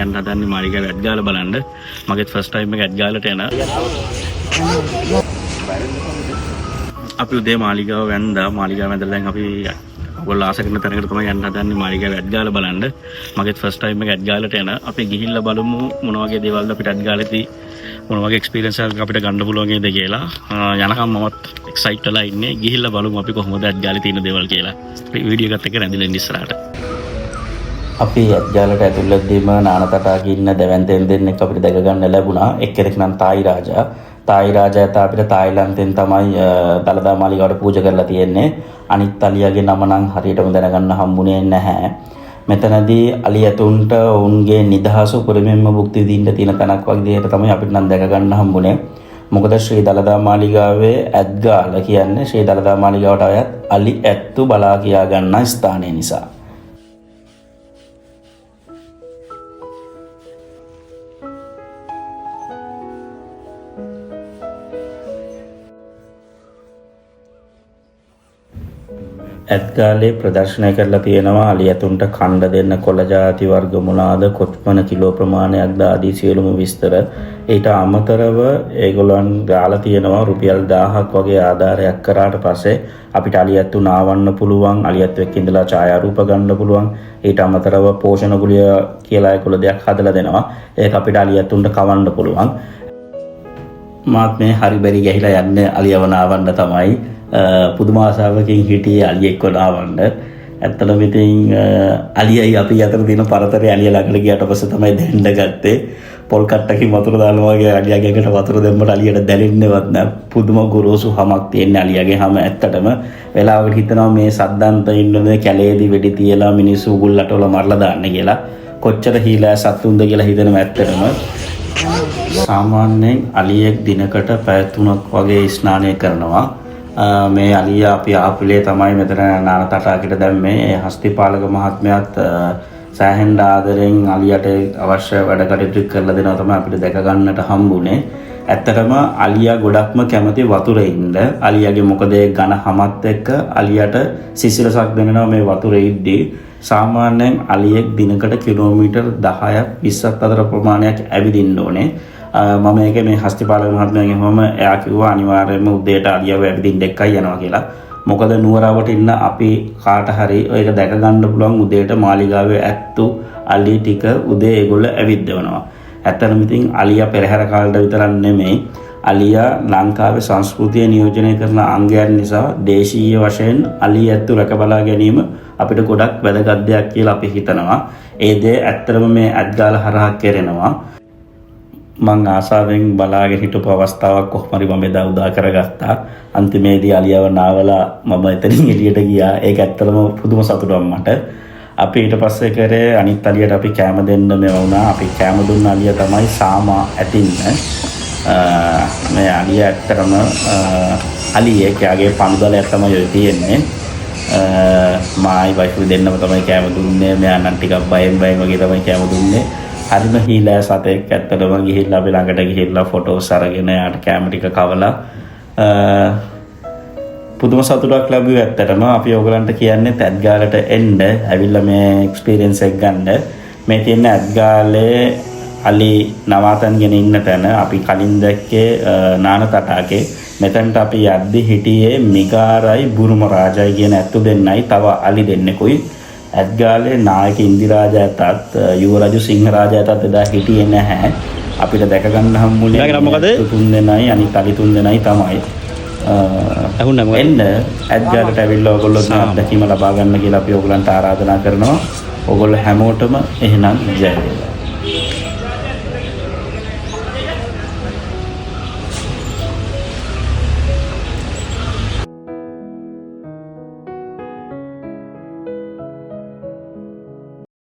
යන්න හදන්නේ මාලිගාවේ ඇත්ගාල බලන්න. මගේත් ෆස්ට් ටයිම් එක ඇත්ගාලට එන. අපි උදේ මාලිගාව වැන්දා. මාලිගාව වැඳලා දැන් අපි ඔයගොල්ලෝ ආස කරන තැනකට තමයි යන්න හදන්නේ මාලිගාවේ ඇත්ගාල බලන්න. මගේත් ෆස්ට් ටයිම් එක ඇත්ගාලට එන. අපි ගිහිල්ලා බලමු මොන වගේ දේවල්ද අපිට ඇත්ගාලේදී මොන වගේ එක්ස්පීරියන්ස් එකක් අපිට ගන්න පුළුවන් වේද කියලා. යනකම් මමත් එක්සයිට් වෙලා ඉන්නේ. ගිහිල්ලා බලමු අපි කොහොමද ඇත්ගාලේ තියෙන දේවල් කියලා. වීඩියෝ එකත් එක්ක රැඳිලා ඉන්න ඉස්සරහට. අපි ඇත්ගාලට ඇතුළතදීම නානතටාගේ ඉන්න දැවැන්තෙන් දෙන්නෙක් අපිට දැක ගන්න ලැබුණා. එක්කෙනෙක් නම් තායි රාජා. තායි රාජා අපිට තායිලන්තෙන් තමයි දළදා මාලිගාවට පූජා කරලා තියෙන්නේ. අනිත් අලියාගේ නම නම් හරියටම දැනගන්න හම්බුනේ නැහැ. මෙතනදී අලියතුන්ට ඔවුන්ගේ නිදහස උපරිමයෙන්ම භුක්ති විඳින්න තියෙන තැනක් වගේ තමයි අපිට නම් දැක ගන්න හම්බුනේ. මොකද ශ්‍රී දළදා මාලිගාවේ ඇත්ගාල කියන්නේ ශ්‍රී දළදා මාලිගාවට අයත් අලි ඇත්තු බලා කියා ගන්න ස්ථානය නිසා. ඇත්ගාලේ ප්‍රදර්ශනය කරලා තියෙනවා අලියතුන්ට කණ්ඩ දෙන්න කොළ ಜಾති වර්ග මොනවාද කොච්මන කිලෝ ප්‍රමාණයක්ද ආදී සියලුම විස්තර. ඊට අමතරව ඒගොල්ලන් ගාලා තියෙනවා රුපියල් 1000ක් වගේ ආධාරයක් කරාට පස්සේ අපිට අලියතු නාවන්න පුළුවන්, අලියතු එක්ක ඉඳලා ඡායාරූප ගන්න පුළුවන්. ඊට අමතරව පෝෂණ ගුලිය කියලා ඒගොල්ලෝ දෙයක් හදලා දෙනවා. ඒක අපිට අලියතුන්ට කවන්න පුළුවන්. මාත් මේ හරි බැරි ගහිලා යන්නේ අලියව නාවන්න තමයි. පුදුම ආසාවකින් හිටියේ අලියෙක්ව නාවන්න. ඇත්තටම ඉතින් අලියයි අපි අතර තියෙන පරතරය අලිය ළඟට ගියාට පස්සේ තමයි දෙන්න ගත්තේ. පොල් කට්ටකින් වතුර දානවා වගේ අලියාගේ එකට වතුර දැම්මට අලියට දැනෙන්නේවත් නැහැ. පුදුම ගොරෝසු හමක් තියෙන අලියාගේ හැම ඇත්තටම වෙලාවකට හිතනවා මේ සද්දන්ත ඉන්නනේ කැලේදී වෙඩි තියලා මිනිස්සු උගුල්ලට වල මරලා දාන්න කියලා. කොච්චර හීලා සතුන්ද කියලා හිතනවා ඇත්තටම. සාමාන්‍යයෙන් අලියෙක් දිනකට පැය 3ක් වගේ ස්නානය කරනවා. මේ අලියා අපි ආපිලේ තමයි මෙතන නානතටාකට දැම්මේ. හස්තිපාලක මහත්මයාත් සෑහෙන ආදරෙන් අලියට අවශ්‍ය වැඩ කටයුතු කරලා දෙනවා තමයි අපිට දැක ගන්නට හම්බුනේ. ඇත්තටම අලියා ගොඩක්ම කැමති වතුරේ ඉන්න. අලියාගේ මොකද ඒ ඝන හමත් එක්ක අලියට සිසිලසක් දැනෙනවා මේ වතුරේ ඉද්දී. සාමාන්‍යයෙන් අලියෙක් දිනකට කිලෝමීටර් 10ක් 20ක් අතර ප්‍රමාණයක් ඇවිදින්න ඕනේ. මම ඒක මේ හස්තිපාලක මහත්මයාගෙන් මම එයා කිව්වා අනිවාර්යයෙන්ම උදේට අලියව ඇවිදින්න එක්කයි යනවා කියලා. මොකද නුවරවට ඉන්න අපි කාට හරි ඒක දැක ගන්න පුළුවන් උදේට මාලිගාවේ ඇත්තු අලි ටික උදේ ඒගොල්ලෝ ඇවිද්දවනවා. ඇත්තටම ඉතින් අලියා පෙරහැර කාලේ විතරක් නෙමෙයි අලියා ලංකාවේ සංස්කෘතිය නියෝජනය කරන අංගයන් නිසා දේශීය වශයෙන් අලි ඇත්තු රැක බලා ගැනීම අපිට ගොඩක් වැදගත් දෙයක් කියලා අපි හිතනවා. ඒ දේ ඇත්තටම මේ ඇත්ගාල හරහා කෙරෙනවා. මං ආසාවෙන් බලාගෙන හිටපු අවස්ථාවක් කොහොම හරි මම එදා උදා කරගත්තා. අන්තිමේදී අලියව නාවලා මම එතනින් එළියට ගියා. ඒක ඇත්තටම පුදුම සතුටක් මට. අපි ඊට පස්සේ කරේ අනිත් අලියට අපි කැම දෙන්න මේ වුණා. අපි කැම දුන්න අලිය තමයි සාමා ඇතින්න. මේ අලිය ඇත්තටම අලියෙක් යාගේ පණුදලයක් තමයි ඔය තියෙන්නේ. මායි වයිෆ් දෙන්නම තමයි කැම දුන්නේ. මෙයා නම් ටිකක් බයෙන් වගේ තමයි කැම දුන්නේ. හරිම හීලෑ සතෙක්. ඇත්තටම ගිහිල්ලා අපි ළඟට ගිහිල්ලා ෆොටෝස් අරගෙන යාට කැම ටික කවලා පුදුම සතුටක් ලැබුවේ. ඇත්තටම අපි ඔයගලන්ට කියන්නේ ඇත්ගාලට එන්න ඇවිල්ලා මේ එක්ස්පීරියන්ස් එක ගන්න. මේ තියෙන ඇත්ගාලේ අලි නවාතන්ගෙන ඉන්න තැන අපි කලින් දැක්කේ නානතටාකේ. මෙතනට අපි යද්දි හිටියේ මිගාරයි බුරුම රාජයි කියන ඇත්තු දෙන්නයි තව අලි දෙන්නෙකුයි. ඇත්ගාලේ නායක ඉන්දිරාජාතත් යුවරජු සිංහරාජාතත් එදා හිටියේ නැහැ. අපිට දැක ගන්න හම්බුනේ තුන් දෙනයි අනිත් අලි තුන් දෙනයි තමයි. එන්න ඇත්ගාලට ඇවිල්ලා ඔයගොල්ලෝ අත්දැකීම ලබා ගන්න කියලා අපි ඔයගලන්ට ආරාධනා කරනවා. ඔයගොල්ලෝ හැමෝටම එහෙනම් ජය වේවා.